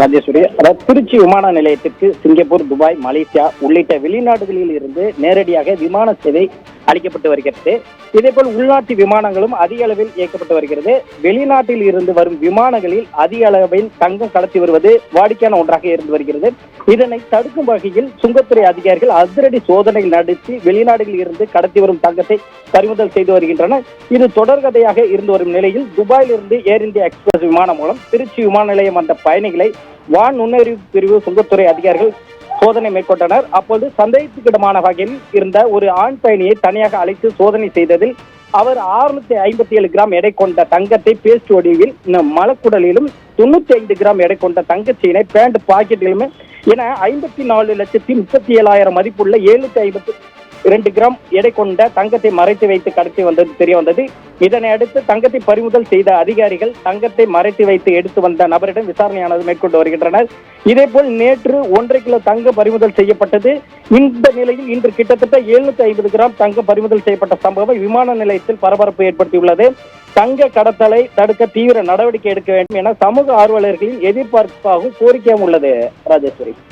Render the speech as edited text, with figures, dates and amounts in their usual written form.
ராஜேஸ்வரி, அதாவது திருச்சி விமான நிலையத்திற்கு சிங்கப்பூர், துபாய், மலேசியா உள்ளிட்ட வெளிநாடுகளில் இருந்து நேரடியாக விமான சேவை அளிக்கப்பட்டு வருகிறது. இதேபோல் உள்நாட்டு விமானங்களும் அதிக அளவில் இயக்கப்பட்டு வருகிறது. வெளிநாட்டில் இருந்து வரும் விமானங்களில் அதிக அளவில் தங்கம் கடத்தி வருவது வாடிக்கையான ஒன்றாக இருந்து வருகிறது. இதனை தடுக்கும் வகையில் சுங்கத்துறை அதிகாரிகள் அதிரடி சோதனை நடத்தி வெளிநாடுகளில் இருந்து கடத்தி வரும் தங்கத்தை பறிமுதல் செய்து வருகின்றனர். இது தொடர்கதையாக இருந்து வரும் நிலையில் துபாயில் இருந்து ஏர் இந்தியா எக்ஸ்பிரஸ் விமானம் மூலம் திருச்சி விமான நிலையம் வந்த பயணிகளை வான் நுண்ணறிவு பிரிவு சுங்கத்துறை அதிகாரிகள் சோதனை மேற்கொண்டனர். அப்போது சந்தேகத்துக்கிடமான வகையில் இருந்த ஒரு ஆண் பயணியை தனியாக அழைத்து சோதனை செய்ததில் அவர் 657 கிராம் எடை கொண்ட தங்கத்தை பேஸ்ட் வடிவில் மலக்குடலிலும் 95 கிராம் எடை கொண்ட தங்கச்சீனை பேண்ட் பாக்கெட்டிலுமே என 54,37,000 மதிப்புள்ள 752 கிராம் எடை கொண்ட தங்கத்தை மறைத்து வைத்து கடத்தி வந்தது தெரிய வந்தது. இதனை அடுத்து தங்கத்தை பறிமுதல் செய்த அதிகாரிகள் தங்கத்தை மறைத்து வைத்து எடுத்து வந்த நபரிடம் விசாரணையானது மேற்கொண்டு வருகின்றனர். இதேபோல் நேற்று 1.5 கிலோ தங்கம் பறிமுதல் செய்யப்பட்டது. இந்த நிலையில் இன்று கிட்டத்தட்ட 750 கிராம் தங்கம் பறிமுதல் செய்யப்பட்ட சம்பவம் விமான நிலையத்தில் பரபரப்பு ஏற்படுத்தியுள்ளது. தங்க கடத்தலை தடுக்க தீவிர நடவடிக்கை எடுக்க வேண்டும் என சமூக ஆர்வலர்களின் எதிர்பார்ப்பாகவும் கோரிக்கையும் உள்ளது. ராஜேஸ்வரி.